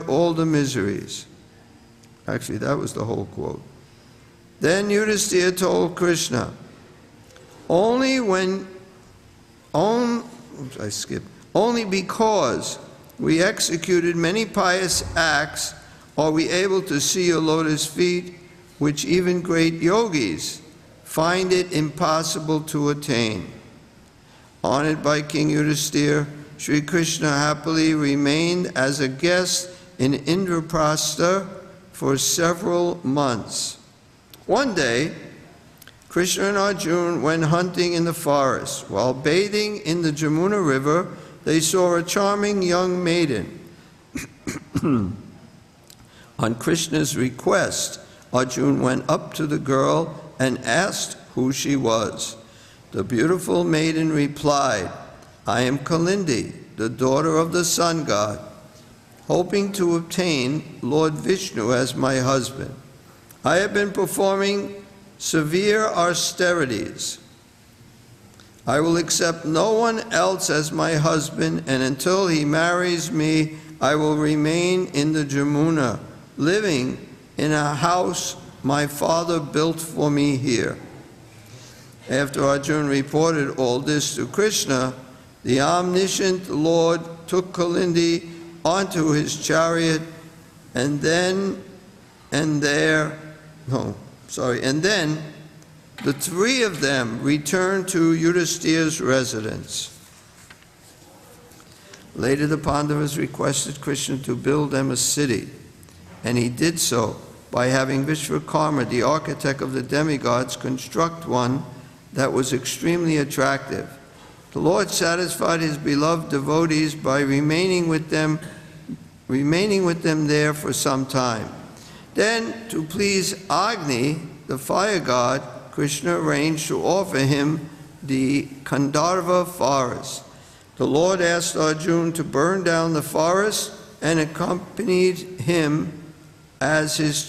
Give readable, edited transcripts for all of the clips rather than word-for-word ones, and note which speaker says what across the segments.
Speaker 1: all the miseries. Actually, that was the whole quote. Then Yudhisthira told Krishna, only because we executed many pious acts are we able to see your lotus feet, which even great yogis find it impossible to attain. Honored by King Yudhisthira, Sri Krishna happily remained as a guest in Indraprastha for several months. One day, Krishna and Arjuna went hunting in the forest. While bathing in the Jamuna River, they saw a charming young maiden. On Krishna's request, Arjuna went up to the girl and asked who she was. The beautiful maiden replied, I am Kalindi, the daughter of the sun god, hoping to obtain Lord Vishnu as my husband. I have been performing severe austerities. I will accept no one else as my husband, and until he marries me, I will remain in the Jamuna, living in a house my father built for me here. After Arjuna reported all this to Krishna, the omniscient Lord took Kalindi onto his chariot, and then the three of them returned to Yudhisthira's residence. Later the Pandavas requested Krishna to build them a city, and he did so by having Vishvakarma, the architect of the demigods, construct one that was extremely attractive. The Lord satisfied his beloved devotees by remaining with them there for some time. Then, to please Agni, the fire god, Krishna arranged to offer him the Gandharva forest. The Lord asked Arjuna to burn down the forest and accompanied him as his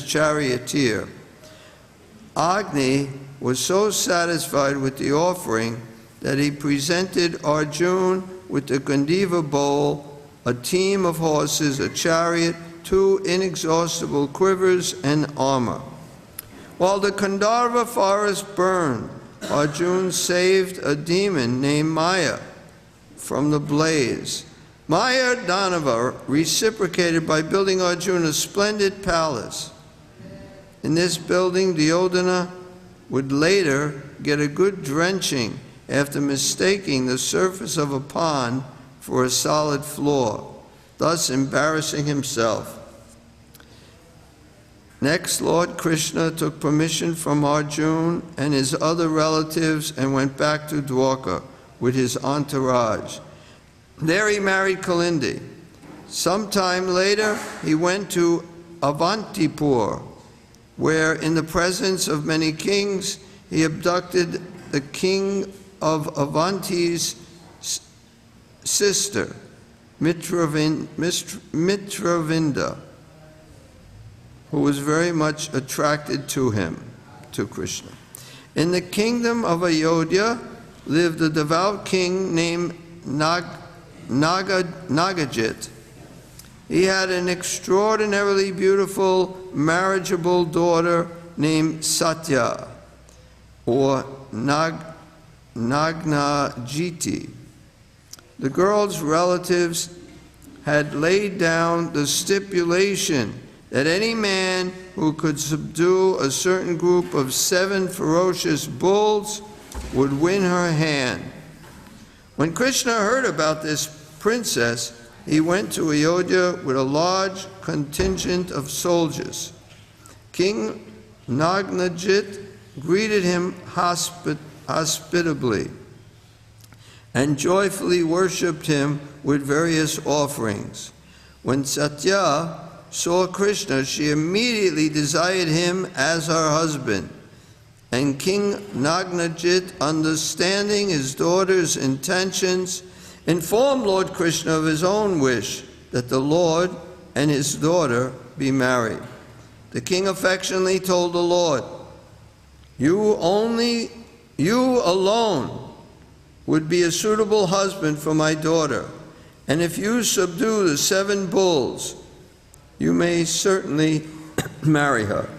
Speaker 1: charioteer. Agni was so satisfied with the offering that he presented Arjuna with the Gandhiva bowl, a team of horses, a chariot, 2 inexhaustible quivers, and armor. While the Gandharva forest burned, Arjuna saved a demon named Maya from the blaze. Maya Danava reciprocated by building Arjuna a splendid palace. In this building, Duryodhana would later get a good drenching after mistaking the surface of a pond for a solid floor, thus embarrassing himself. Next, Lord Krishna took permission from Arjuna and his other relatives and went back to Dwarka with his entourage. There he married Kalindi. Sometime later, he went to Avantipur, where in the presence of many kings, he abducted the king of Avanti's sister, Mitravinda, who was very much attracted to him, to Krishna. In the kingdom of Ayodhya lived a devout king named Nagajit. He had an extraordinarily beautiful, marriageable daughter named Satya, or Nagnajiti. The girl's relatives had laid down the stipulation that any man who could subdue a certain group of 7 ferocious bulls would win her hand. When Krishna heard about this princess, he went to Ayodhya with a large contingent of soldiers. King Nagnajit greeted him hospitably and joyfully worshipped him with various offerings. When Satya saw Krishna, she immediately desired him as her husband. And King Nagnajit, understanding his daughter's intentions, informed Lord Krishna of his own wish that the Lord and his daughter be married. The king affectionately told the Lord, you alone would be a suitable husband for my daughter, And if you subdue the 7 bulls, you may certainly marry her.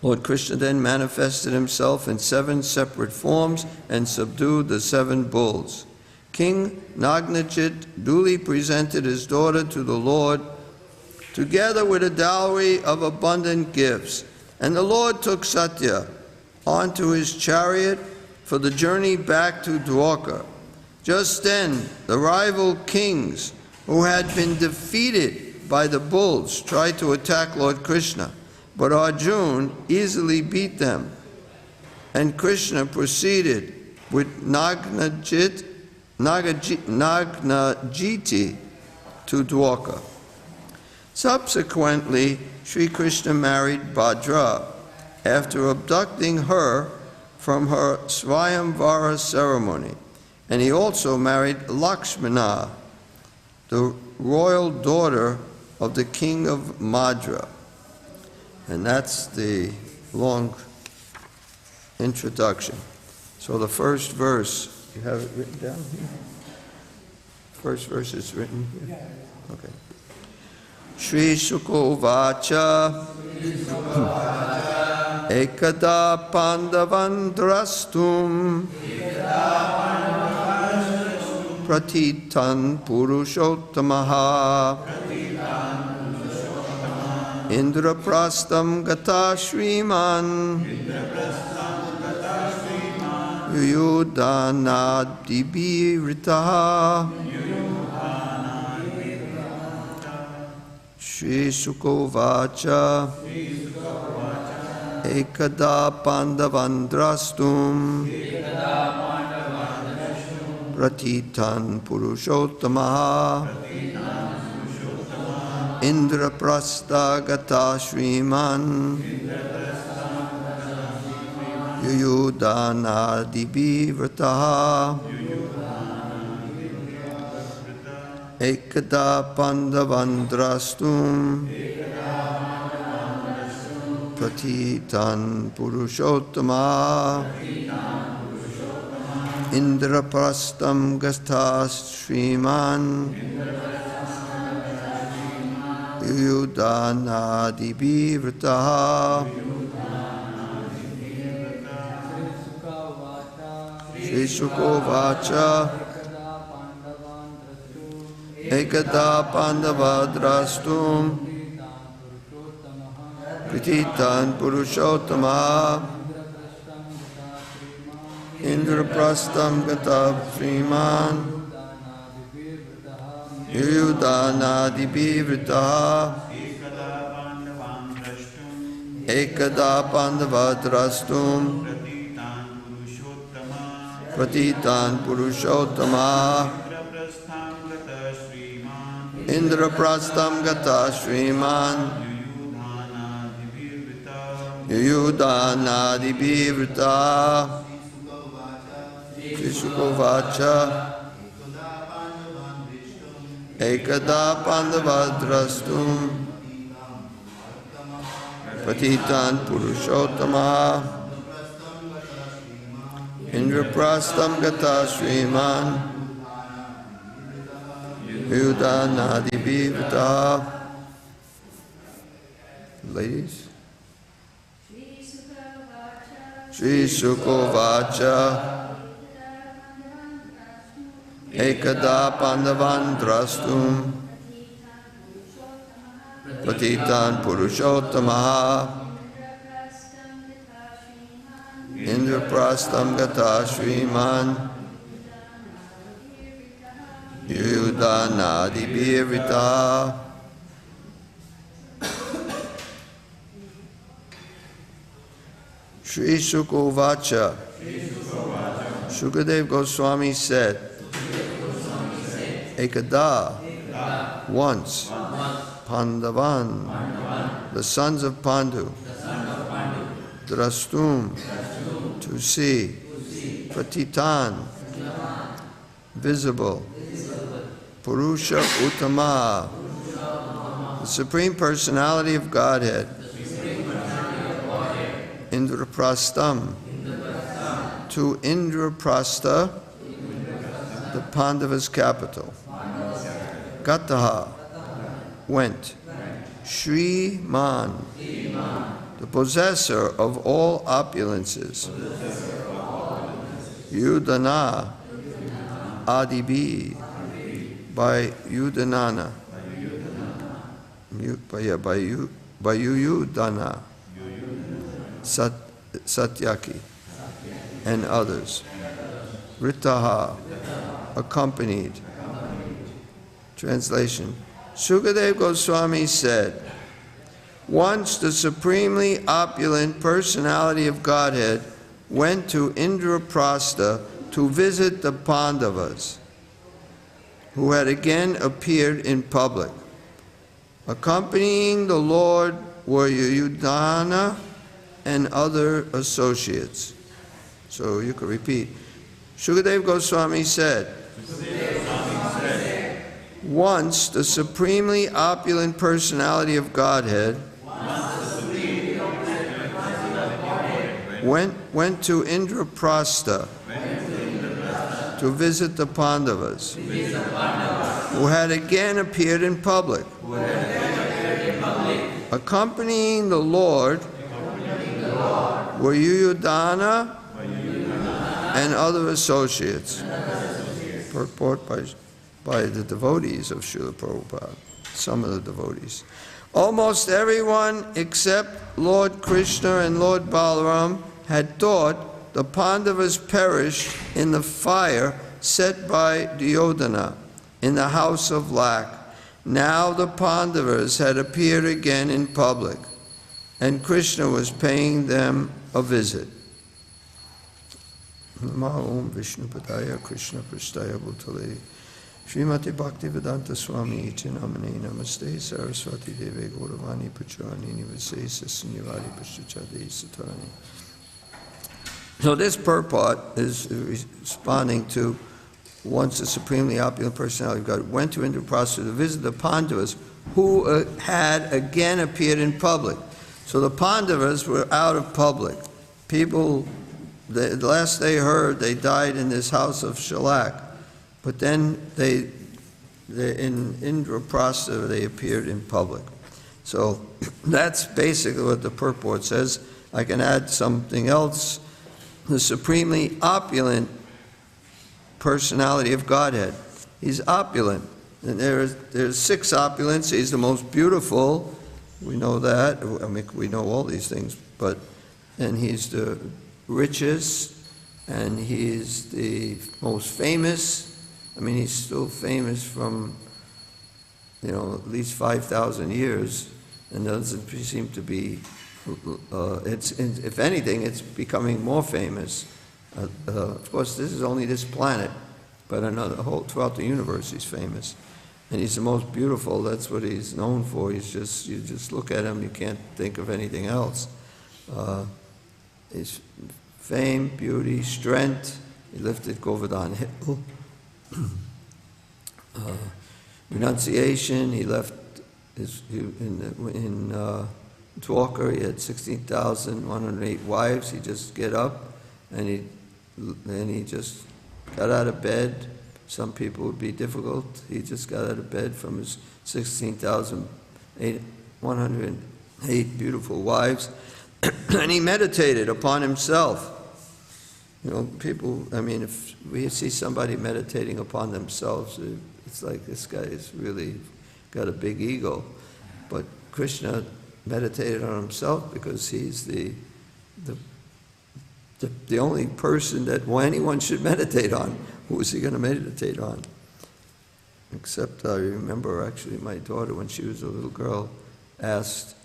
Speaker 1: Lord Krishna then manifested himself in 7 separate forms and subdued the 7 bulls. King Nagnajit duly presented his daughter to the Lord, together with a dowry of abundant gifts. And the Lord took Satya onto his chariot for the journey back to Dwarka. Just then, the rival kings, who had been defeated by the bulls, tried to attack Lord Krishna, but Arjuna easily beat them, and Krishna proceeded with Nagnajiti to Dwarka. Subsequently, Sri Krishna married Bhadra after abducting her from her Swayamvara ceremony, and he also married Lakshmana, the royal daughter of the king of Madra. And that's the long introduction. So the first verse, you have it written down here? First verse is written here? Okay. Shri Shuka Vacha Ekada Pandavan Drastum Pratitan Purushottamaha Indraprastam Gata Shriman Yuyudhanadibi Ritaha Shri Sukovacha Ekada Pandavandrastum Pratitan Purushottamaha Indraprastha Gata Shriman Yuyudhanadibi Vrataha Ekada Pandavandrastum Pratitan Purushottama Indraprastham Gata Shriman Yuyudhanadibi Vrataha Shri Sukovacha Ekada Pandavadrastum Pratitan Purushottama Indraprastham Gata Shriman Yuyudhanadibi Vrataha Ekada Pandavadrastum Pratitan Purushottama Indraprastham Gata Shriman Yuyudhanadibi Vrataha Krishukavacha Ekada Pandavadrastum Pratitan Purushottama Indraprastham Gata Shriman Yuyudhanadibi Vrataha. Ladies. Shri Sukovacha Ekada Pandavandrastum Pratitan Purushottama Indraprastham Gata Shriman Yuyudhanadibi Vrataha. Shri Sukovacha Shukadev Goswami said, Ekada, once, Pandavan, the sons of Pandu, Drastum, to see, Pratitan, visible, Purusha Uttama, the Supreme Personality of Godhead, Indraprastham, to Indraprastha, the Pandava's capital. Gataha, went. Shriman, the possessor of all opulences. Yudana, Adibi, by Yudanana. By Yudana, Satyaki, and others. Ritaha, accompanied. Translation. Sukadeva Goswami said, once the supremely opulent personality of Godhead went to Indraprastha to visit the Pandavas, who had again appeared in public. Accompanying the Lord were Yudhana and other associates. So you could repeat. Sukadeva Goswami said, once the supremely opulent personality of Godhead went to Indraprastha to visit the Pandavas, who had again appeared in public. Accompanying the Lord were Yudhana and other associates. Purport by the devotees of Srila Prabhupada, some of the devotees. Almost everyone except Lord Krishna and Lord Balaram had thought the Pandavas perished in the fire set by Duryodhana in the house of lac. Now the Pandavas had appeared again in public, and Krishna was paying them a visit. Namo Om Vishnu Padaya Krishna Prasthaya Bhutale Srimati Bhaktivedanta Swami Iti Namane Namaste Saraswati Deve Gauravani Pacharani Nivasesa Sunyavadi Pashachade Satani. So this purport is responding to once the supremely opulent personality of God went to Indraprastha to visit the Pandavas, who had again appeared in public. So the Pandavas were out of public. People, the last they heard, they died in this house of Shalak. But then in Indraprastha, they appeared in public. So that's basically what the purport says. I can add something else. The supremely opulent personality of Godhead. He's opulent. And there's 6 opulence. He's the most beautiful. We know that. I mean, we know all these things. And he's the richest, and he's the most famous. I mean, he's still famous from, at least 5,000 years, and doesn't seem to be, if anything, it's becoming more famous. Of course, this is only this planet, but throughout the universe he's famous. And he's the most beautiful. That's what he's known for. You just look at him, you can't think of anything else. His fame, beauty, strength. He lifted Govardhan Hill. Renunciation. He left in Dwarka. He had 16,108 wives. He just get up and he just got out of bed. Some people would be difficult. He just got out of bed from his 16,108 beautiful wives, and he meditated upon himself. People, I mean, if we see somebody meditating upon themselves, it's like this guy has really got a big ego. But Krishna meditated on himself because he's the only person that anyone should meditate on. Who is he going to meditate on? Except I remember actually my daughter, when she was a little girl, asked,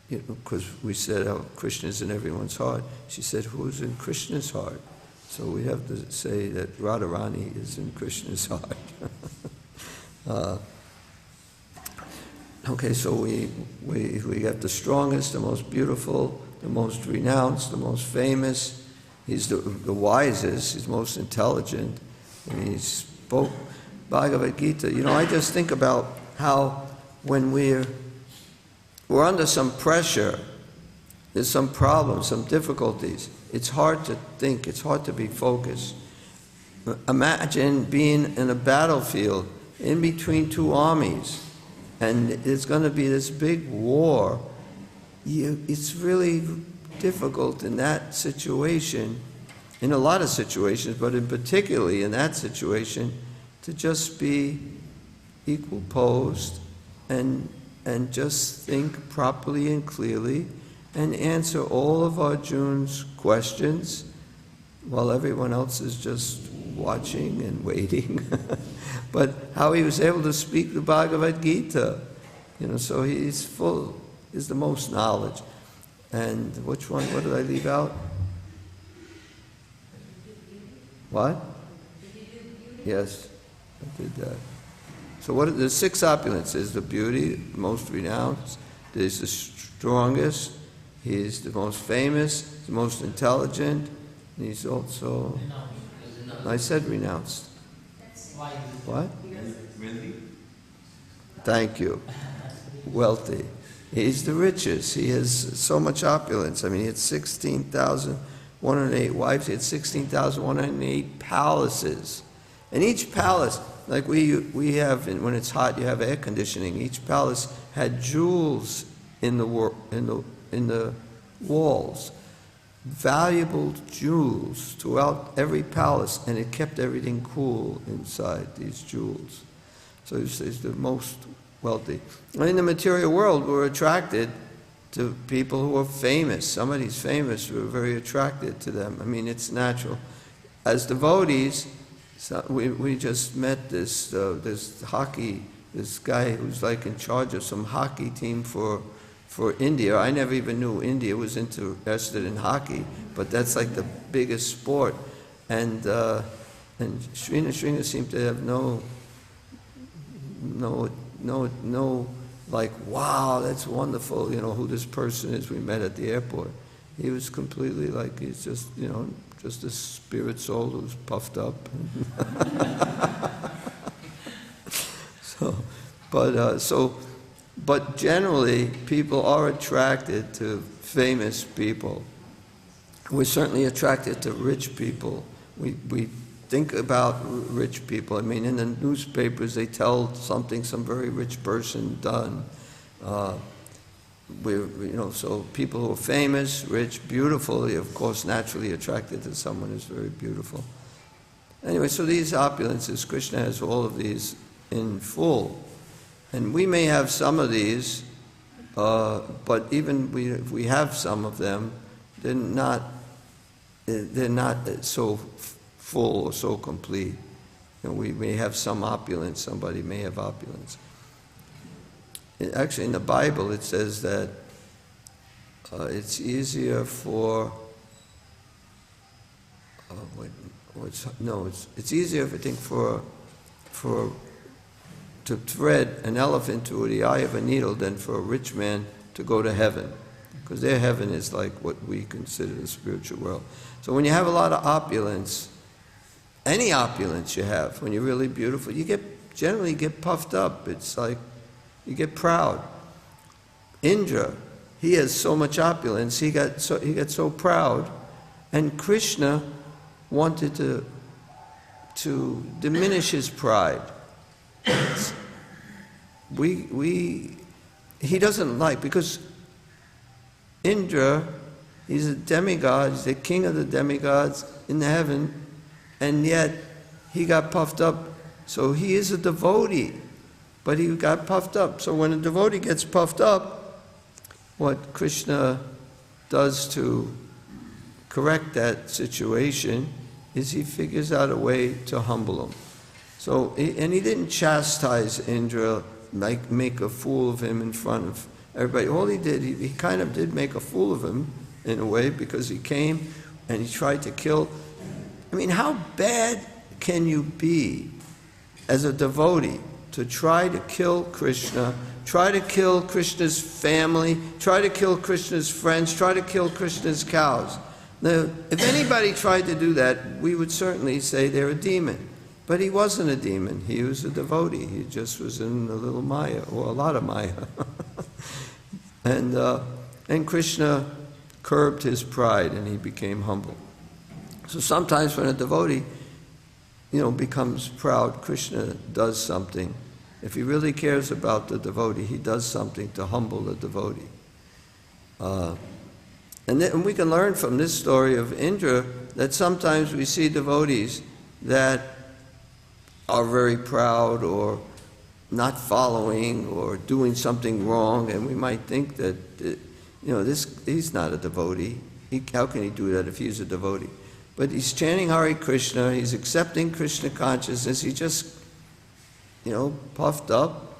Speaker 1: because we said how Krishna is in everyone's heart. She said, who's in Krishna's heart? So we have to say that Radharani is in Krishna's heart. Okay, so we have the strongest, the most beautiful, the most renounced, the most famous. He's the wisest, he's most intelligent. And he spoke Bhagavad Gita. I just think about how when we're under some pressure, there's some problems, some difficulties, it's hard to think, it's hard to be focused. Imagine being in a battlefield in between two armies, and there's going to be this big war. It's really difficult in that situation, in a lot of situations, but in particularly in that situation, to just be equal posed and just think properly and clearly and answer all of Arjuna's questions while everyone else is just watching and waiting. But how he was able to speak the Bhagavad Gita, so he's full, is the most knowledge. And which one, what did I leave out? What? Yes, I did that. So what are the six opulences? There's the beauty, most renounced. There's the strongest. He's the most famous, the most intelligent. And he's also, I said renounced. What?
Speaker 2: Wealthy.
Speaker 1: Thank you. Wealthy. He's the richest. He has so much opulence. I mean, he had 16,108 wives. He had 16,108 palaces. And each palace, like we have, when it's hot, you have air conditioning. Each palace had jewels in the walls, valuable jewels throughout every palace, and it kept everything cool inside these jewels. So he's the most wealthy. In the material world, we're attracted to people who are famous. Somebody's famous, we're very attracted to them. I mean, it's natural. As devotees, we just met this guy who's like in charge of some hockey team for India. I never even knew India was interested in hockey, but that's like the biggest sport. And Srina seemed to have no, like, wow, that's wonderful, who this person is we met at the airport. He was completely like, he's just, just a spirit soul who's puffed up. But generally, people are attracted to famous people. We're certainly attracted to rich people. We think about rich people. I mean, in the newspapers, they tell something some very rich person done. So people who are famous, rich, beautiful, are of course naturally attracted to someone who's very beautiful. Anyway, so these opulences, Krishna has all of these in full. And we may have some of these, but even if we have some of them, they're not so full or so complete. We may have some opulence, somebody may have opulence. Actually, in the Bible, it says that it's easier for, it's easier, I think, to thread an elephant through the eye of a needle than for a rich man to go to heaven, because their heaven is like what we consider the spiritual world. So when you have a lot of opulence, any opulence you have, when you're really beautiful, you generally get puffed up. It's like you get proud. Indra, he has so much opulence, he got so proud, and Krishna wanted to diminish his pride. He doesn't like, because Indra, he's a demigod, he's the king of the demigods in heaven, and yet he got puffed up. So he is a devotee, but he got puffed up. So when a devotee gets puffed up, what Krishna does to correct that situation is he figures out a way to humble him. So, and he didn't chastise Indra, like make a fool of him in front of everybody. All he did, he kind of did make a fool of him in a way, because he came and he tried to kill. I mean, how bad can you be as a devotee to try to kill Krishna, try to kill Krishna's family, try to kill Krishna's friends, try to kill Krishna's cows? Now, if anybody tried to do that, we would certainly say they're a demon. But he wasn't a demon. He was a devotee. He just was in a little Maya, or a lot of Maya. And Krishna curbed his pride and he became humble. So sometimes when a devotee becomes proud, Krishna does something. If he really cares about the devotee, he does something to humble the devotee. And we can learn from this story of Indra that sometimes we see devotees that are very proud or not following or doing something wrong, and we might think that, he's not a devotee. How can he do that if he's a devotee? But he's chanting Hare Krishna, he's accepting Krishna consciousness, he just, puffed up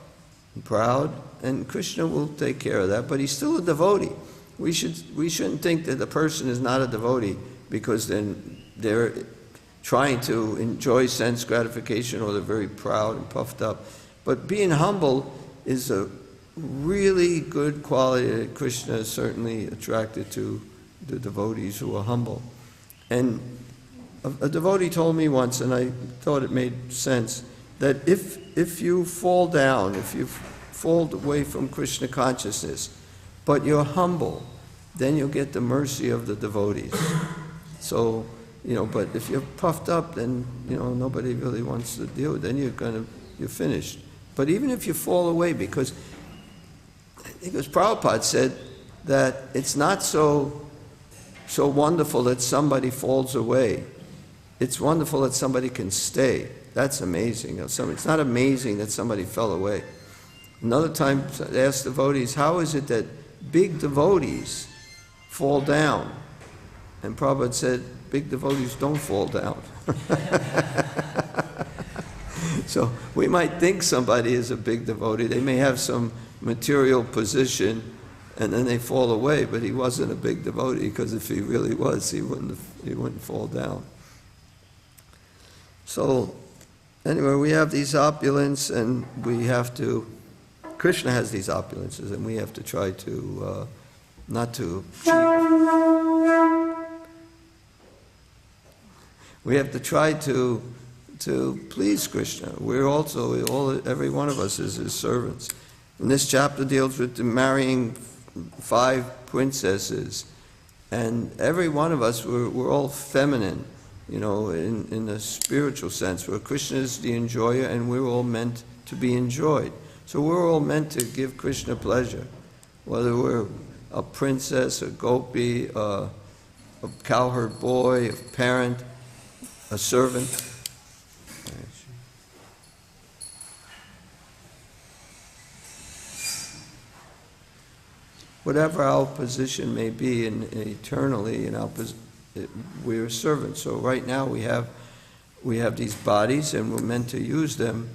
Speaker 1: and proud, and Krishna will take care of that, but he's still a devotee. We shouldn't think that the person is not a devotee because then they're trying to enjoy sense gratification or they're very proud and puffed up. But being humble is a really good quality that Krishna is certainly attracted to the devotees who are humble. And a devotee told me once, and I thought it made sense, that if you fall down, if you fall away from Krishna consciousness, but you're humble, then you'll get the mercy of the devotees. So, but if you're puffed up, then, nobody really wants to deal with it, then you're finished. But even if you fall away, because Prabhupada said that it's not so wonderful that somebody falls away. It's wonderful that somebody can stay. That's amazing. It's not amazing that somebody fell away. Another time, they asked devotees, how is it that big devotees fall down? And Prabhupada said, big devotees don't fall down. So we might think somebody is a big devotee. They may have some material position, and then they fall away, but he wasn't a big devotee, because if he really was, he wouldn't fall down. So anyway, we have these opulence, and we have to, Krishna has these opulences, and we have to try to, not to cheat. We have to try to please Krishna. Every one of us is his servants. And this chapter deals with the marrying 5 princesses. And every one of us, we're all feminine, in the spiritual sense, where Krishna is the enjoyer and we're all meant to be enjoyed. So we're all meant to give Krishna pleasure, whether we're a princess, a gopi, a cowherd boy, a parent, a servant. Whatever our position may be eternally, we're servants. So right now we have these bodies, and we're meant to use them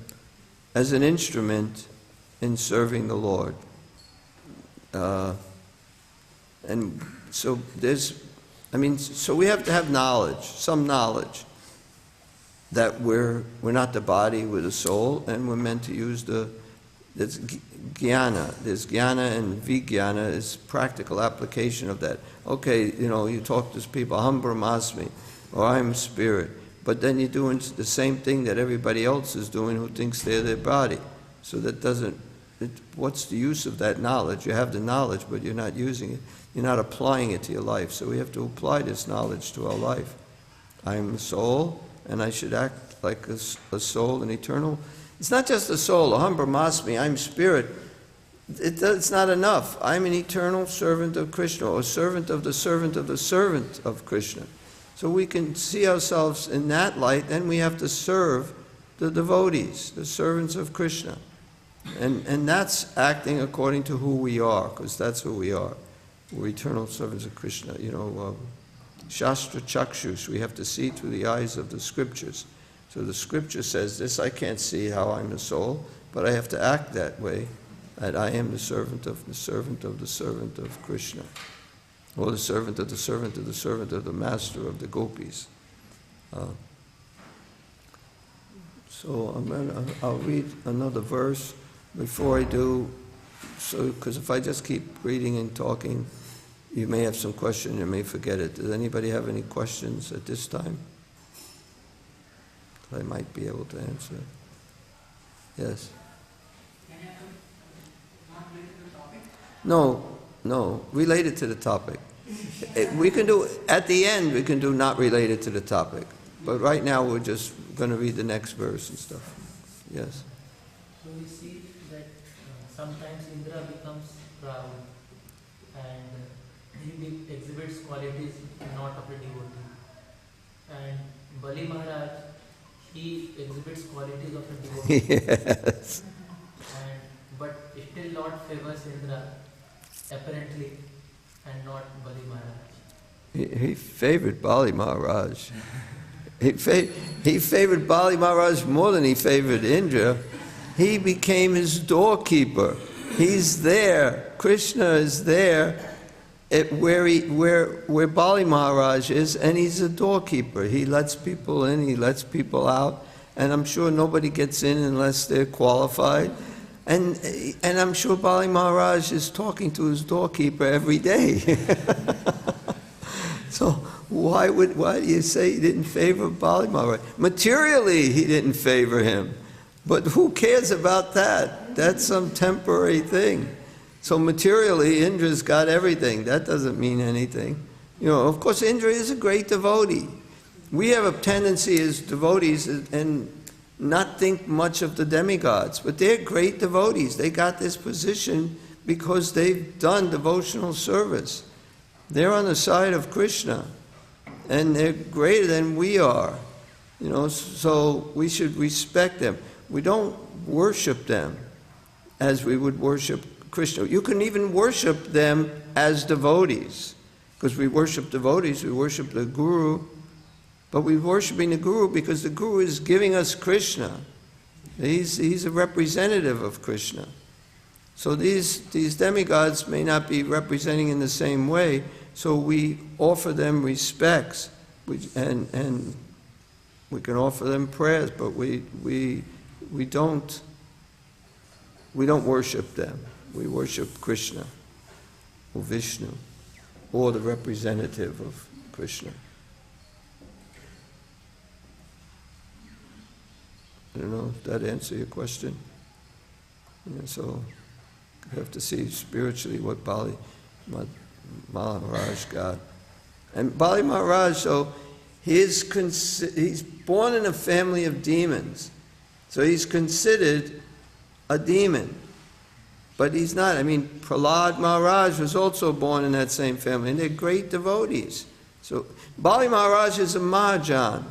Speaker 1: as an instrument in serving the Lord. And so so we have to have knowledge, some knowledge, that we're not the body, we're the soul, and we're meant to use there's jnana. There's jnana, and vijnana is practical application of that. Okay, you talk to people, aham brahmasmi, or I'm spirit, but then you're doing the same thing that everybody else is doing who thinks they're their body. So that what's the use of that knowledge? You have the knowledge, but you're not using it. You're not applying it to your life. So we have to apply this knowledge to our life. I am a soul, and I should act like a soul, an eternal. It's not just a soul, aham brahmasmi, I'm spirit. It's not enough. I'm an eternal servant of Krishna, or servant of the servant of the servant of Krishna. So we can see ourselves in that light, then we have to serve the devotees, the servants of Krishna. And that's acting according to who we are, because that's who we are. We're eternal servants of Krishna. Shastra chakshus, we have to see through the eyes of the scriptures. So the scripture says this, I can't see how I'm the soul, but I have to act that way, that I am the servant of the servant of the servant of Krishna, or the servant of the servant of the servant of the master of the gopis. So I'll read another verse before I do, because if I just keep reading and talking, you may have some questions, you may forget it. Does anybody have any questions at this time? I might be able to answer. Yes? No, related to the topic. We can do, at the end, we can do not related to the topic. But right now we're just going to read the next verse and stuff. Yes.
Speaker 2: So we see that sometimes Indra becomes proud and he exhibits qualities not of a devotee. And Bali Maharaj, he exhibits qualities of a devotee.
Speaker 1: Yes.
Speaker 2: But still Lord favors Indra, apparently, and not Bali Maharaj.
Speaker 1: He favored Bali Maharaj. He favored Bali Maharaj more than he favored Indra. He became his doorkeeper. He's there. Krishna is there where Bali Maharaj is, and he's a doorkeeper. He lets people in, he lets people out, and I'm sure nobody gets in unless they're qualified. And I'm sure Bali Maharaj is talking to his doorkeeper every day. So why do you say he didn't favor Bali Maharaj? Materially, he didn't favor him. But who cares about that? That's some temporary thing. So materially, Indra's got everything. That doesn't mean anything. You know, of course, Indra is a great devotee. We have a tendency as devotees and not think much of the demigods, but they're great devotees. They got this position because they've done devotional service. They're on the side of Krishna, and they're greater than we are. You know, so we should respect them. We don't worship them as we would worship Krishna. You can even worship them as devotees, because we worship devotees, we worship the Guru, but we're worshiping the Guru because the Guru is giving us Krishna. He's a representative of Krishna. So these demigods may not be representing in the same way, so we offer them respects, and we can offer them prayers, but we don't worship them. We worship Krishna, or Vishnu, or the representative of Krishna. I don't know if that answers your question. Yeah, so you have to see spiritually what Bali Maharaj got. And Bali Maharaj, so he's born in a family of demons. So he's considered a demon. But he's not. I mean, Prahlad Maharaj was also born in that same family, and they're great devotees. So Bali Maharaj is a Mahajan.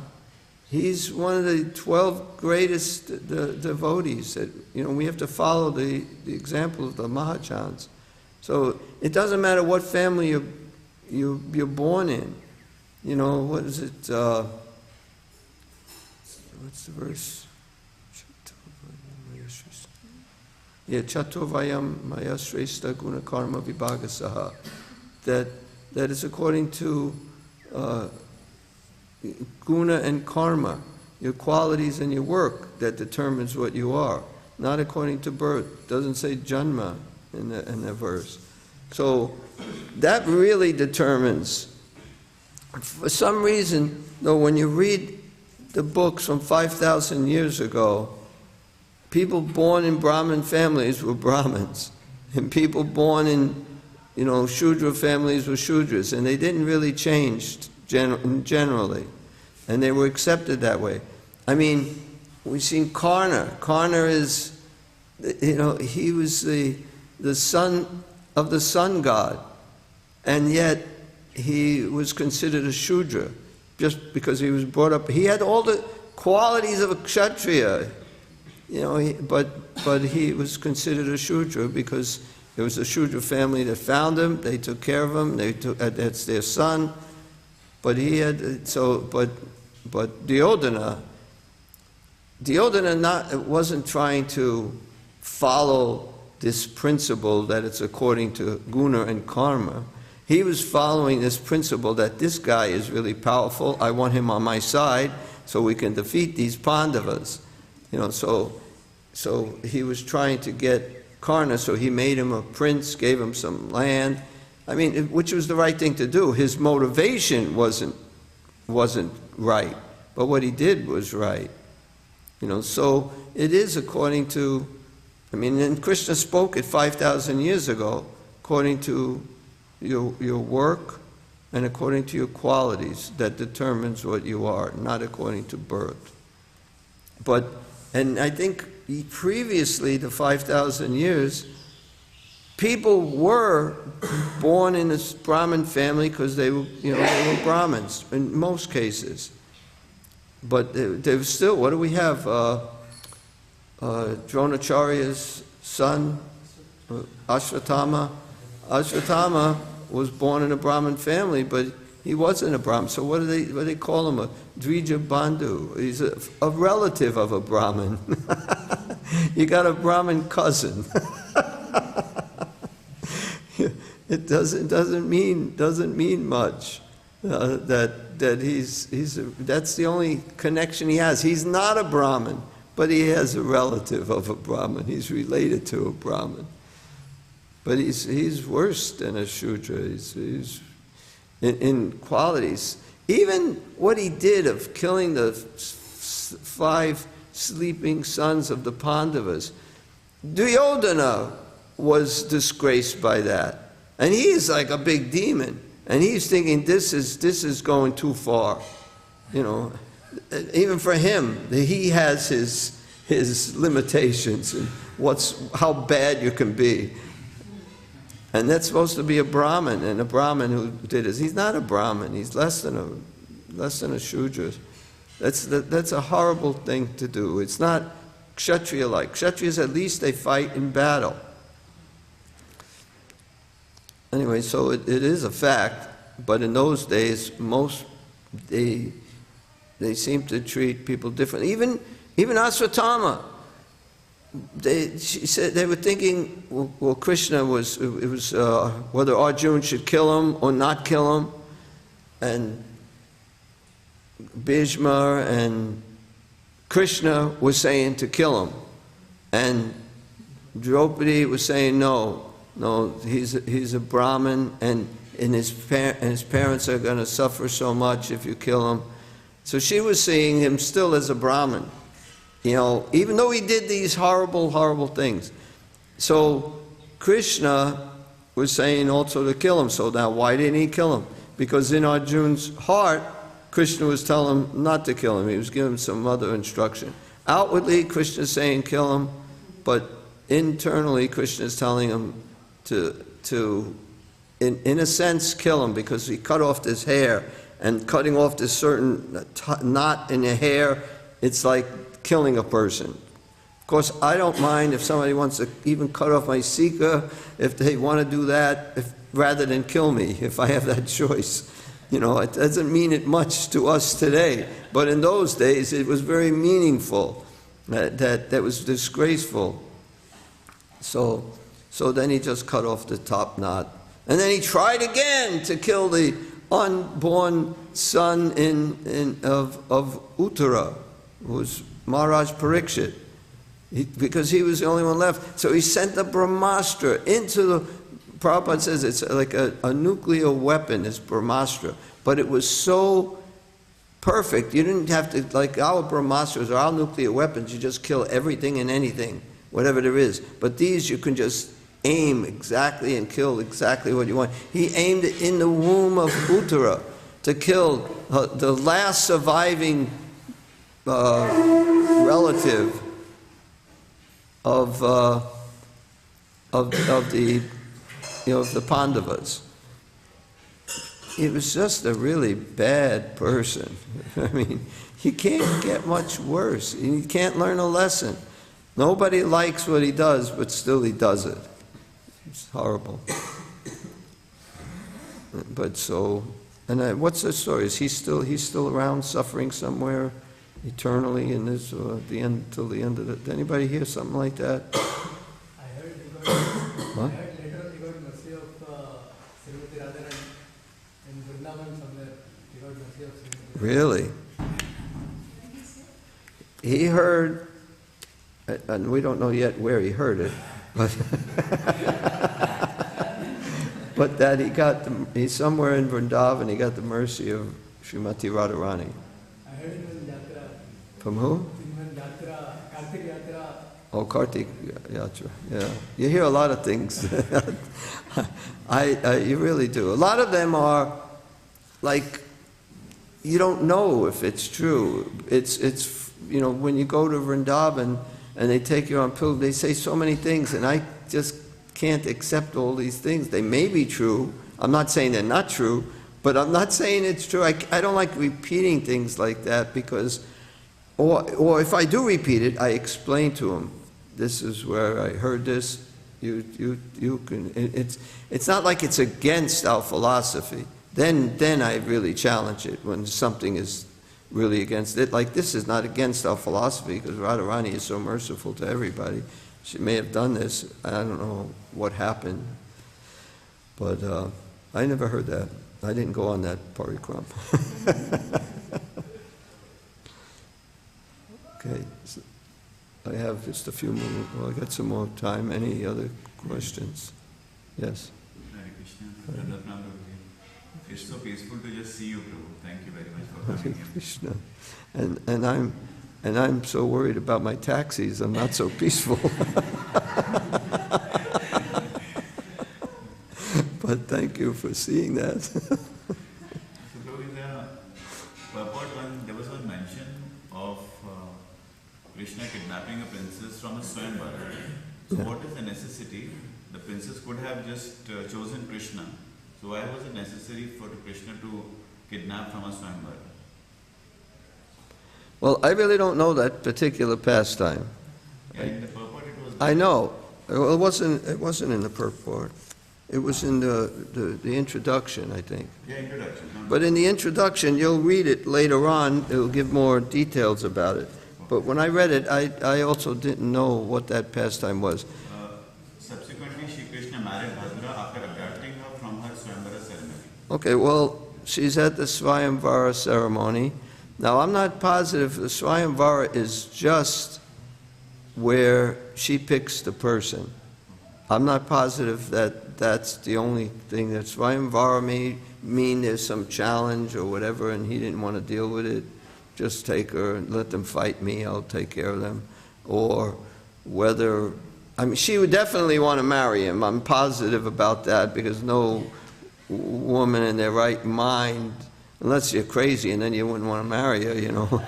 Speaker 1: He's one of the 12 greatest devotees that, you know, we have to follow the example of the Mahajans. So it doesn't matter what family you're born in. You know, what is it? What's the verse? Yeah, Chaturvayam Maya Shrestha Guna Karma Vibhagasaha. That is according to guna and karma, your qualities and your work, that determines what you are, not according to birth. It doesn't say janma in the verse. So that really determines. For some reason, though, when you read the books from 5,000 years ago, people born in Brahmin families were Brahmins, and people born in, you know, Shudra families were Shudras, and they didn't really change generally, and they were accepted that way. I mean, we've seen Karna. Karna is, you know, he was the son of the sun god, and yet he was considered a Shudra just because he was brought up. He had all the qualities of a Kshatriya, you know, but he was considered a Shudra because it was a Shudra family that found him. They took care of him. That's their son. But he had, but Duryodhana wasn't trying to follow this principle that it's according to guna and karma. He was following this principle that this guy is really powerful. I want him on my side so we can defeat these Pandavas. You know, so he was trying to get Karna, so he made him a prince, gave him some land. I mean, which was the right thing to do. His motivation wasn't right, but what he did was right. You know, so it is according to, I mean, and Krishna spoke it 5,000 years ago, according to your work, and according to your qualities that determines what you are, not according to birth. And I think previously to 5,000 years, people were born in a Brahmin family because they were, they were Brahmins in most cases. But they were still, what do we have? Dronacharya's son, Ashvatthama. Ashvatthama was born in a Brahmin family, but he wasn't a Brahmin. So what do they call him? A Dvija Bandhu. He's a relative of a Brahmin. You got a Brahmin cousin. It doesn't mean much that that's the only connection he has. He's not a Brahmin, but he has a relative of a Brahmin. He's related to a Brahmin. But he's worse than a Shudra. He's in qualities. Even what he did of killing the 5 sleeping sons of the Pandavas, Duryodhana was disgraced by that. And he's like a big demon. And he's thinking this is going too far. Even for him, he has his limitations and how bad you can be. And that's supposed to be a Brahmin, and a Brahmin who did this. He's not a Brahmin. He's less than a Shudra. That's a horrible thing to do. It's not Kshatriya-like. Kshatriyas, at least they fight in battle. Anyway, so it is a fact, but in those days, they seem to treat people differently. Even Ashvatthama, she said they were thinking, well, Krishna was whether Arjuna should kill him or not kill him, and Bhishma and Krishna was saying to kill him, and Draupadi was saying no, he's a Brahmin, and his parents are going to suffer so much if you kill him. So she was seeing him still as a Brahmin, even though he did these horrible, horrible things. So Krishna was saying also to kill him. So now why didn't he kill him? Because in Arjuna's heart, Krishna was telling him not to kill him. He was giving him some other instruction. Outwardly, Krishna is saying kill him, but internally, Krishna is telling him to in a sense, kill him, because he cut off his hair, and cutting off this certain knot in your hair, it's like killing a person. Of course, I don't mind if somebody wants to even cut off my sika, if they want to do that, rather than kill me, if I have that choice. It doesn't mean it much to us today, but in those days it was very meaningful. That was disgraceful. So then he just cut off the top knot. And then he tried again to kill the unborn son of Uttara, who was Maharaj Parikshit, because he was the only one left. So he sent the Brahmastra into the... Prabhupada says it's like a nuclear weapon, it's Brahmastra. But it was so perfect, you didn't have to... Like our Brahmastras or our nuclear weapons, you just kill everything and anything, whatever there is. But these you can just aim exactly and kill exactly what you want. He aimed it in the womb of Uttara to kill the last surviving relative of the Pandavas. He was just a really bad person. I mean, he can't get much worse. He can't learn a lesson. Nobody likes what he does, but still he does it. It's horrible. But so, and what's the story? Is he's still around, suffering somewhere eternally in this, the end till the end of it? Did anybody hear something like that?
Speaker 2: I heard he got,
Speaker 1: What?
Speaker 2: I heard later he got mercy of Srimati Radharani in Vrindavan somewhere. He got mercy of Srimati Radharani.
Speaker 1: Really? He heard, and we don't know yet where he heard it, but but that he's somewhere in Vrindavan, he got the mercy of Srimati Radharani.
Speaker 2: I heard it in Yatra.
Speaker 1: From who?
Speaker 2: In Yatra, Kartik Yatra.
Speaker 1: Oh, Kartik Yatra, yeah. You hear a lot of things. You really do. A lot of them are like, you don't know if it's true. It's you know, when you go to Vrindavan and they take you on pilgrimage, they say so many things, and I just can't accept all these things. They may be true. I'm not saying they're not true, but I'm not saying it's true. I don't like repeating things like that because, or if I do repeat it, I explain to them, this is where I heard this. You can. It's not like it's against our philosophy. Then I really challenge it when something is really against it. Like this is not against our philosophy because Radharani is so merciful to everybody. She may have done this. I don't know what happened, but I never heard that. I didn't go on that parikram. Okay, so I have just a few more. Well, I got some more time. Any other questions? Yes.
Speaker 3: Hare Krishna. It's so peaceful to just see you, Prabhu. Thank you very much for coming
Speaker 1: Hare Krishna. And I'm so worried about my taxis. I'm not so peaceful. But thank you for seeing that.
Speaker 3: So, Prabhu, in the purport one, there was one mention of Krishna kidnapping a princess from a Swayamvara. So,
Speaker 1: Yeah.
Speaker 3: what is the necessity? The princess could have just chosen Krishna. So, why was it necessary for Krishna to kidnap from a Swayamvara?
Speaker 1: Well, I really don't know that particular pastime.
Speaker 3: Yeah, in the purport it was.
Speaker 1: I know. Well, it wasn't in the purport. It was in the introduction, I think.
Speaker 3: Yeah, introduction.
Speaker 1: But in the introduction, you'll read it later on. It'll give more details about it. But when I read it, I also didn't know what that pastime was.
Speaker 3: Subsequently, Shri Krishna married Bhadra after abducting her from her Swayamvara ceremony.
Speaker 1: Okay, well, she's at the Swayamvara ceremony. Now, I'm not positive the Swayamvara is just where she picks the person. I'm not positive that that's the only thing. That Swayamvara may mean there's some challenge or whatever, and he didn't want to deal with it. Just take her and let them fight me, I'll take care of them. Or whether, I mean, she would definitely want to marry him. I'm positive about that because no woman in their right mind, unless you're crazy and then you wouldn't want to marry her, you know.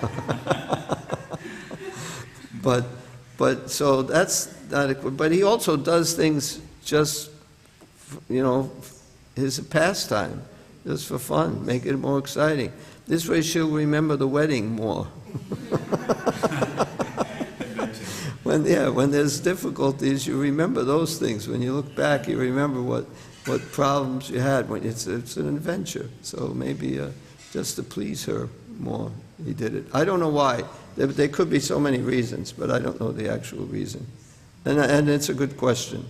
Speaker 1: But so that's not, but he also does things just, you know, his pastime, just for fun, make it more exciting. This way she'll remember the wedding more. When there's difficulties, you remember those things. When you look back, you remember what problems you had. When it's an adventure. So maybe just to please her more, he did it. I don't know why. There could be so many reasons, but I don't know the actual reason. And it's a good question,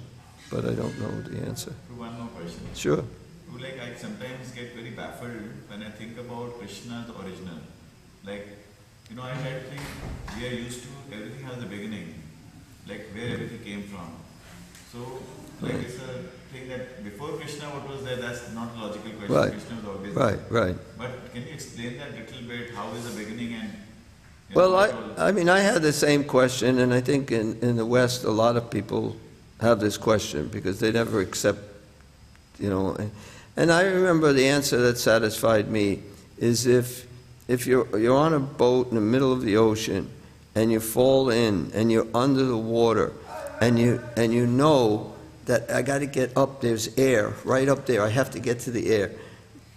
Speaker 1: but I don't know the answer.
Speaker 3: One more question.
Speaker 1: Sure.
Speaker 3: Like, I sometimes get very baffled when I think about Krishna the original. Like, you know, I think we are used to everything has a beginning, like where everything came from. So, like, it's a thing that before Krishna, what was there? That's not a logical question.
Speaker 1: Right.
Speaker 3: Krishna was always
Speaker 1: Right, right.
Speaker 3: But can you explain that little bit? How is the beginning and
Speaker 1: Well, I mean, I had the same question, and I think in the West, a lot of people have this question because they never accept, you know. And I remember the answer that satisfied me is if you're on a boat in the middle of the ocean and you fall in and you're under the water and you know that I got to get up, there's air right up there, I have to get to the air.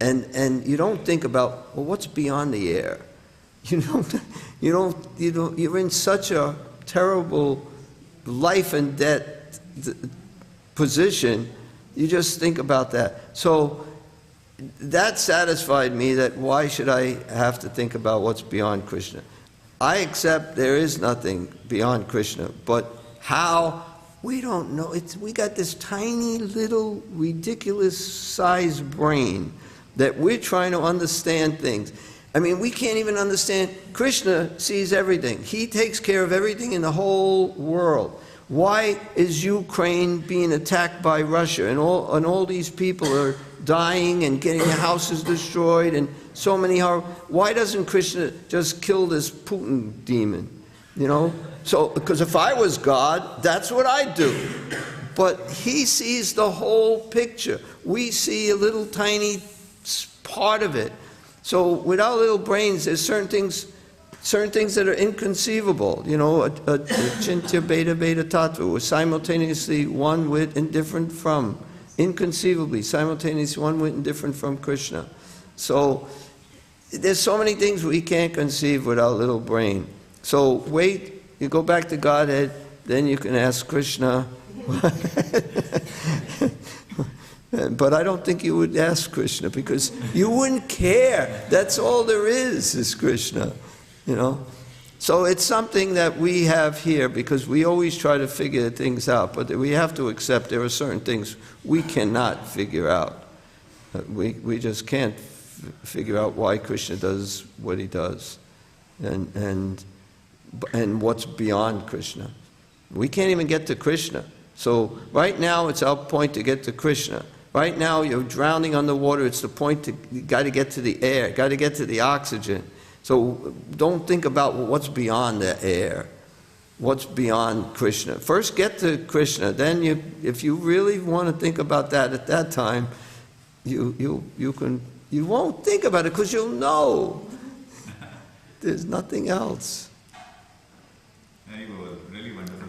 Speaker 1: And you don't think about, well, what's beyond the air? You're in such a terrible life and death position, you just think about that. So that satisfied me that why should I have to think about what's beyond Krishna? I accept there is nothing beyond Krishna, but how, we don't know. We got this tiny little ridiculous sized brain that we're trying to understand things. I mean, we can't even understand. Krishna sees everything. He takes care of everything in the whole world. Why is Ukraine being attacked by Russia and all these people are dying and getting their houses destroyed and so many why doesn't Krishna just kill this Putin demon? You know? So, because if I was God, that's what I'd do. But he sees the whole picture. We see a little tiny part of it. So with our little brains, there's certain things that are inconceivable. You know, a Chintya Beta Beta Tattva was simultaneously one with and different from, inconceivably, simultaneously one with and different from Krishna. So there's so many things we can't conceive with our little brain. So wait, you go back to Godhead, then you can ask Krishna. But I don't think you would ask Krishna, because you wouldn't care. That's all there is Krishna, you know. So it's something that we have here, because we always try to figure things out, but we have to accept there are certain things we cannot figure out. We just can't figure out why Krishna does what he does, and what's beyond Krishna. We can't even get to Krishna. So right now it's our point to get to Krishna. Right now you're drowning underwater. It's the point you got to get to the air, got to get to the oxygen. So don't think about what's beyond the air, what's beyond Krishna. First get to Krishna. Then if you really want to think about that at that time, you won't think about it, because you'll know there's nothing else.
Speaker 3: Very good. Really wonderful.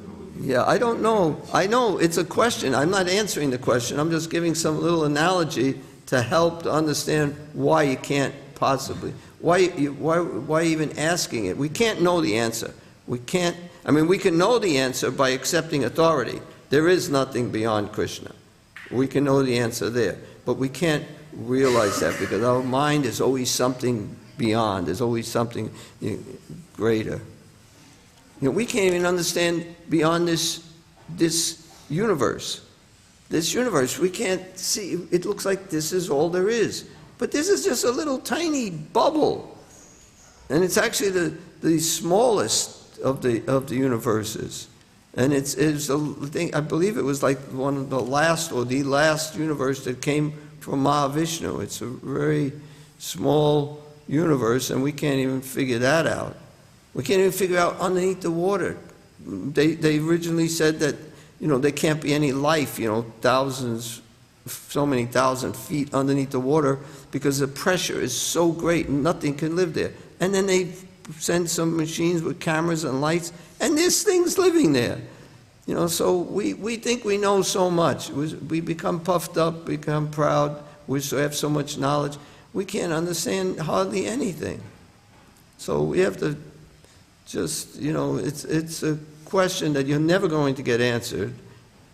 Speaker 1: Yeah, I don't know. I know it's a question. I'm not answering the question. I'm just giving some little analogy to help to understand why you can't possibly. Why even asking it? We can't know the answer. We can't. I mean, we can know the answer by accepting authority. There is nothing beyond Krishna. We can know the answer there. But we can't realize that, because our mind is always something beyond. There's always something greater. You know, we can't even understand beyond this universe. This universe, we can't see. It looks like this is all there is. But this is just a little tiny bubble. And it's actually the smallest of the universes. And it's a thing, I believe it was like one of the last universe that came from Mahavishnu. It's a very small universe, and we can't even figure that out. We can't even figure out underneath the water. They originally said that, you know, there can't be any life, you know, so many thousand feet underneath the water, because the pressure is so great and nothing can live there. And then they send some machines with cameras and lights, and this thing's living there. You know, so we think we know so much. We become puffed up, become proud, we have so much knowledge. We can't understand hardly anything. So we have to just, you know, it's a question that you're never going to get answered.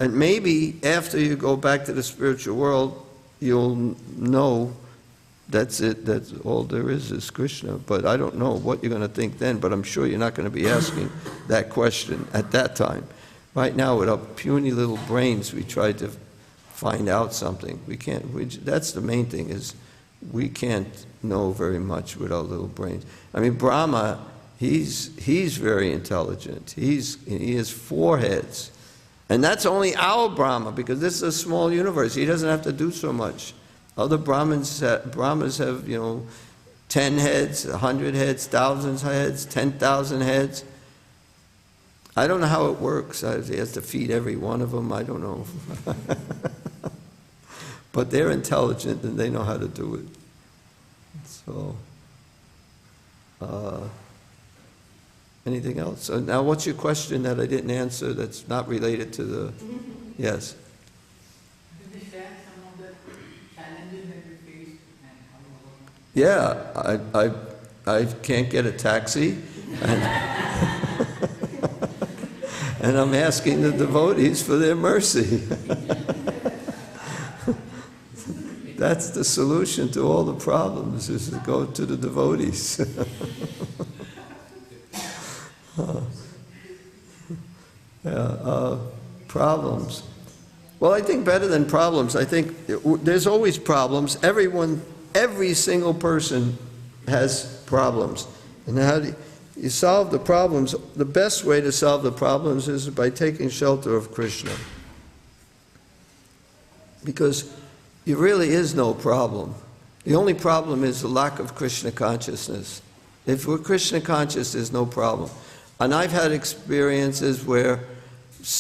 Speaker 1: And maybe after you go back to the spiritual world, you'll know that's it, that's all there is Krishna. But I don't know what you're going to think then, but I'm sure you're not going to be asking that question at that time. Right now, with our puny little brains, we try to find out something. We can't, that's the main thing, is we can't know very much with our little brains. I mean, Brahma, he's very intelligent. He has 4 heads. And that's only our Brahma, because this is a small universe. He doesn't have to do so much. Other Brahmas have, you know, 10 heads, 100 heads, thousands of heads, 10,000 heads. I don't know how it works. He has to feed every one of them. I don't know. But they're intelligent and they know how to do it. So, anything else? So now, what's your question that I didn't answer that's not related to the... Yes?
Speaker 4: Could you share some of the challenges that you faced and how you overcome?
Speaker 1: Yeah, I can't get a taxi. And I'm asking the devotees for their mercy. That's the solution to all the problems, is to go to the devotees. Problems. Well, I think better than problems. I think there's always problems. Every single person has problems. And how do you solve the problems? The best way to solve the problems is by taking shelter of Krishna. Because there really is no problem. The only problem is the lack of Krishna consciousness. If we're Krishna conscious, there's no problem. And I've had experiences where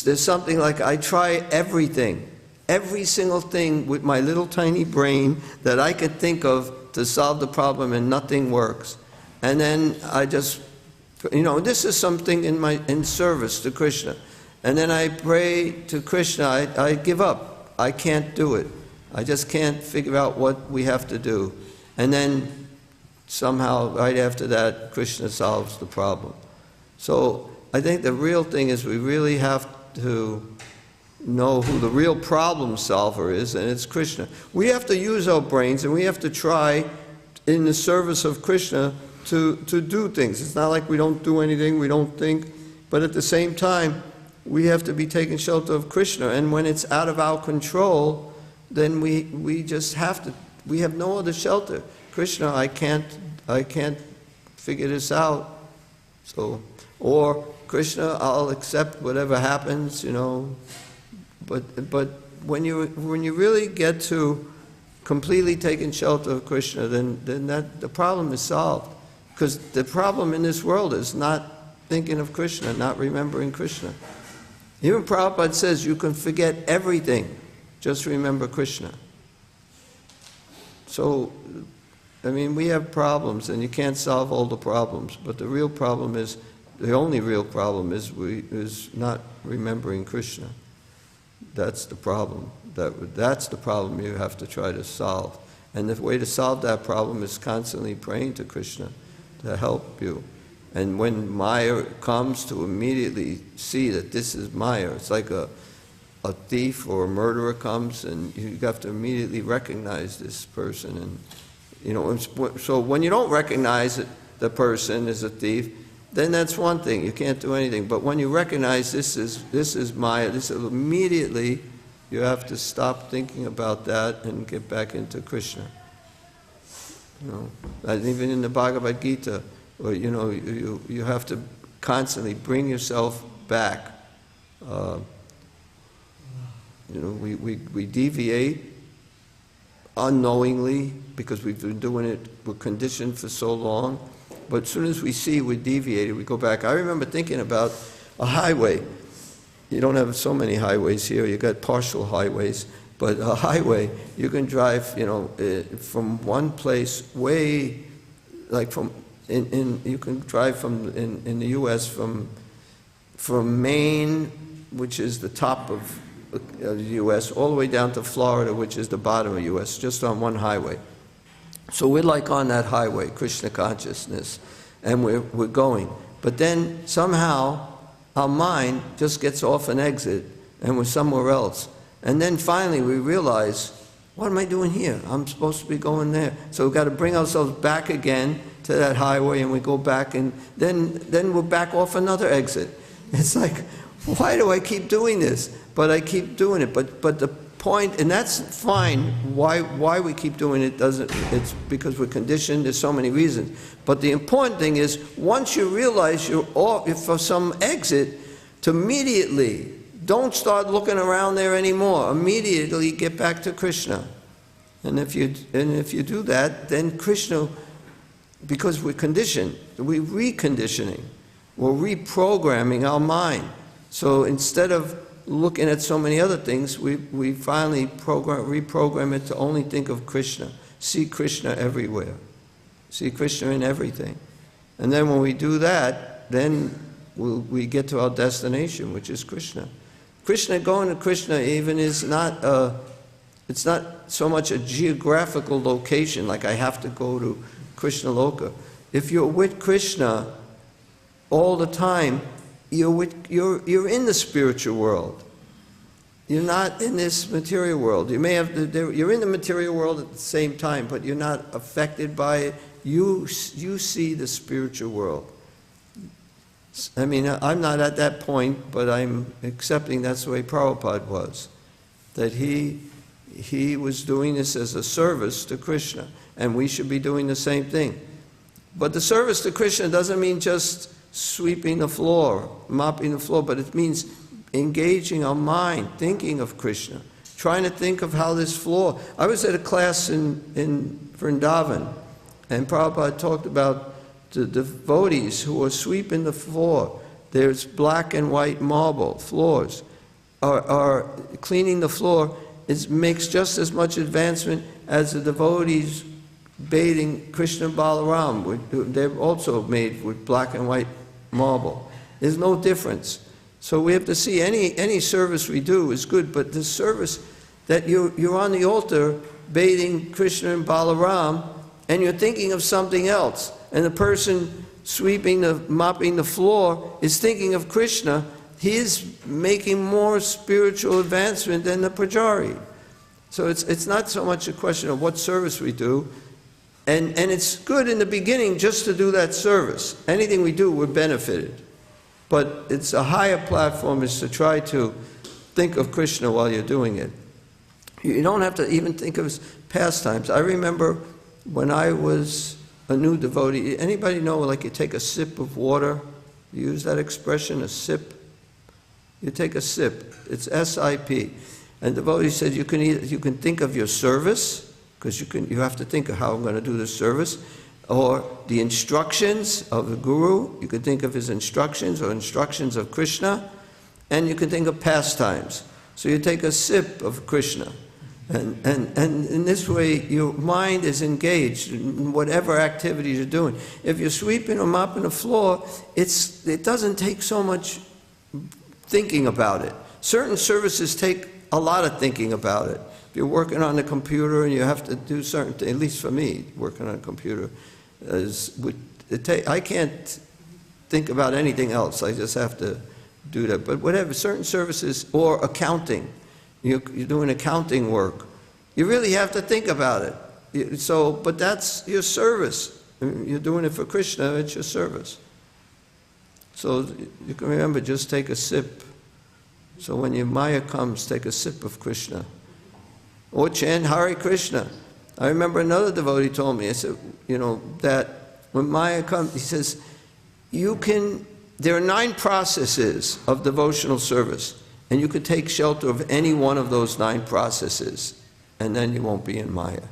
Speaker 1: there's something like I try everything, every single thing with my little tiny brain that I could think of to solve the problem and nothing works. And then I just, this is something in service to Krishna. And then I pray to Krishna, I give up. I can't do it. I just can't figure out what we have to do. And then somehow, right after that, Krishna solves the problem. So I think the real thing is we really have to know who the real problem solver is, and it's Krishna. We have to use our brains, and we have to try in the service of Krishna to do things. It's not like we don't do anything, we don't think, but at the same time, we have to be taking shelter of Krishna. And when it's out of our control, then we just have to, we have no other shelter. Krishna, I can't figure this out. So, or Krishna, I'll accept whatever happens, But when you really get to completely taking shelter of Krishna, then the problem is solved. Because the problem in this world is not thinking of Krishna, not remembering Krishna. Even Prabhupada says you can forget everything, just remember Krishna. So, we have problems, and you can't solve all the problems, but the real problem is, the only real problem is not remembering Krishna. That's the problem. That's the problem you have to try to solve. And the way to solve that problem is constantly praying to Krishna to help you. And when Maya comes, to immediately see that this is Maya. It's like a thief or a murderer comes, and you have to immediately recognize this person. And so when you don't recognize the person as a thief, then that's one thing. You can't do anything. But when you recognize this is Maya, immediately you have to stop thinking about that and get back into Krishna. And even in the Bhagavad Gita, you have to constantly bring yourself back. We deviate unknowingly because we've been doing it, we're conditioned for so long. But as soon as we see we're deviated, we go back. I remember thinking about a highway. You don't have so many highways here. You got partial highways. But a highway, you can drive, from one place way, like you can drive from in the U.S. from Maine, which is the top of the U.S., all the way down to Florida, which is the bottom of the U.S., just on one highway. So we're like on that highway, Krishna consciousness, and we're going. But then somehow our mind just gets off an exit and we're somewhere else. And then finally we realize, what am I doing here? I'm supposed to be going there. So we've got to bring ourselves back again to that highway, and we go back, and then we're back off another exit. It's like, why do I keep doing this? But I keep doing it. But the point, and that's fine, why we keep doing it it's because we're conditioned, there's so many reasons. But the important thing is, once you realize you're off for some exit, to immediately, don't start looking around there anymore. Immediately get back to Krishna. And if you do that, then Krishna, because we're conditioned, we're reconditioning, we're reprogramming our mind. So instead of looking at so many other things, we finally reprogram it to only think of Krishna. See Krishna everywhere. See Krishna in everything. And then when we do that, then we get to our destination, which is Krishna. Going to Krishna even is not, it's not so much a geographical location, like I have to go to Krishna Loka. If you're with Krishna all the time, you're in the spiritual world. You're not in this material world. You may have you're in the material world at the same time, but you're not affected by it. You see the spiritual world. I'm not at that point, but I'm accepting that's the way Prabhupada was. That he was doing this as a service to Krishna, and we should be doing the same thing. But the service to Krishna doesn't mean just sweeping the floor, mopping the floor, but it means engaging our mind, thinking of Krishna, trying to think of how this floor. I was at a class in Vrindavan, and Prabhupada talked about the devotees who are sweeping the floor. There's black and white marble floors. Are cleaning the floor makes just as much advancement as the devotees bathing Krishna and Balaram. They're also made with black and white marble. There's no difference. So we have to see any service we do is good, but the service that you're on the altar bathing Krishna and Balaram, and you're thinking of something else, and the person mopping the floor is thinking of Krishna, he is making more spiritual advancement than the pujari. So it's not so much a question of what service we do, and it's good in the beginning just to do that service. Anything we do, we're benefited. But it's a higher platform is to try to think of Krishna while you're doing it. You don't have to even think of pastimes. I remember when I was a new devotee, anybody know, like you take a sip of water? You use that expression, a sip? You take a sip. It's S-I-P. And the devotee said you can think of your service, because you have to think of how I'm going to do this service, or the instructions of the Guru. You can think of his instructions or instructions of Krishna, and you can think of pastimes. So you take a sip of Krishna, and in this way your mind is engaged in whatever activities you're doing. If you're sweeping or mopping the floor, it doesn't take so much thinking about it. Certain services take a lot of thinking about it. If you're working on the computer and you have to do certain things, at least for me, working on a computer, I can't think about anything else. I just have to do that. But whatever, certain services, or accounting, you're doing accounting work, you really have to think about it. But that's your service. You're doing it for Krishna, it's your service. So you can remember, just take a sip. So when your Maya comes, take a sip of Krishna. Or chant Hare Krishna. I remember another devotee told me, I said, that when Maya comes, he says, there are 9 processes of devotional service, and you could take shelter of any one of those 9 processes, and then you won't be in Maya.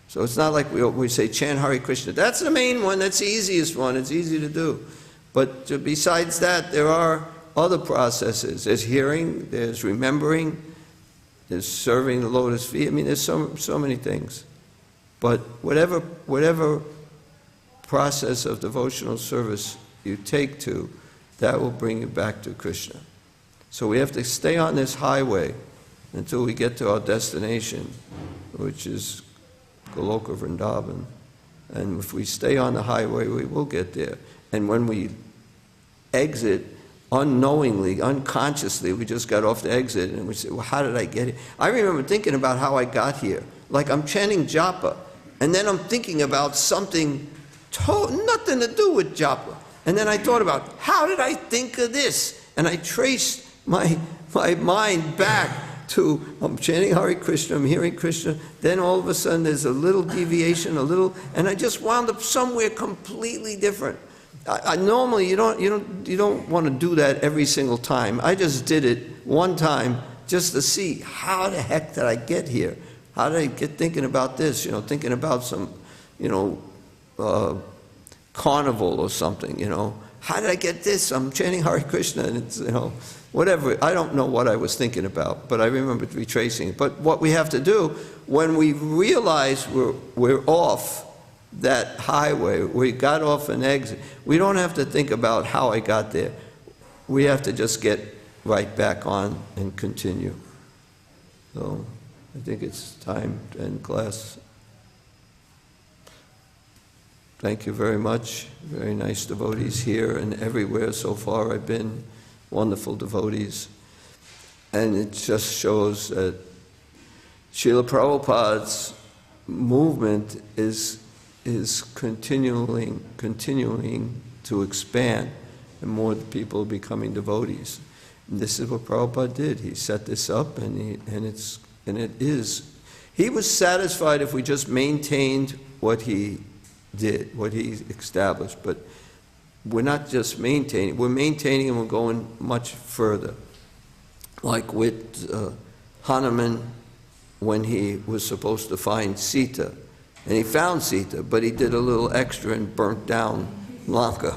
Speaker 1: So it's not like we say, chant Hare Krishna. That's the main one, that's the easiest one, it's easy to do. But besides that, there are other processes. There's hearing, there's remembering, there's serving the lotus feet. I mean, there's so many things. But whatever process of devotional service you take to, that will bring you back to Krishna. So we have to stay on this highway until we get to our destination, which is Goloka Vrindavan. And if we stay on the highway, we will get there. And when we exit, unknowingly, unconsciously, we just got off the exit and we say, well, how did I get here? I remember thinking about how I got here. Like I'm chanting japa, and then I'm thinking about something nothing to do with japa. And then I thought about, how did I think of this? And I traced my mind back to, I'm chanting Hare Krishna, I'm hearing Krishna, then all of a sudden there's a little deviation, and I just wound up somewhere completely different. Normally, you don't want to do that every single time. I just did it one time just to see, how the heck did I get here? How did I get thinking about this? Thinking about some, carnival or something, How did I get this? I'm chanting Hare Krishna, and it's, whatever. I don't know what I was thinking about, but I remember retracing it. But what we have to do, when we realize we're off that highway, we got off an exit, we don't have to think about how I got there. We have to just get right back on and continue. So I think it's time to end class. Thank you very much. Very nice devotees here and everywhere so far I've been. Wonderful devotees. And it just shows that Srila Prabhupada's movement is continuing to expand, and more people becoming devotees. And this is what Prabhupada did. He set this up, and it is. He was satisfied if we just maintained what he did, what he established. But we're not just maintaining. We're maintaining, and we're going much further. Like with Hanuman, when he was supposed to find Sita. And he found Sita, but he did a little extra and burnt down Lanka.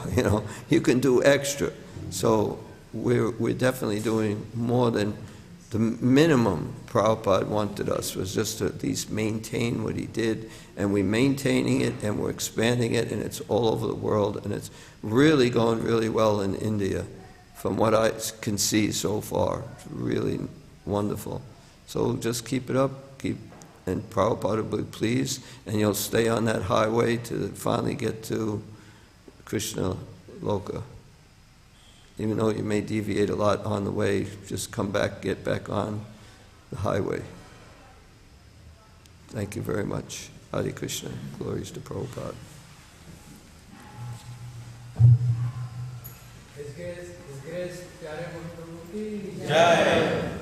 Speaker 1: You can do extra. So we're definitely doing more than the minimum Prabhupada wanted us was just to at least maintain what he did, and we're maintaining it and we're expanding it, and it's all over the world, and it's really going really well in India from what I can see so far. It's really wonderful. So just keep it up, and Prabhupada will be pleased, and you'll stay on that highway to finally get to Krishna Loka. Even though you may deviate a lot on the way, just come back, get back on the highway. Thank you very much. Hare Krishna. Glories to Prabhupada.
Speaker 5: His grace, Pyarre Prabhu ki
Speaker 3: Jai.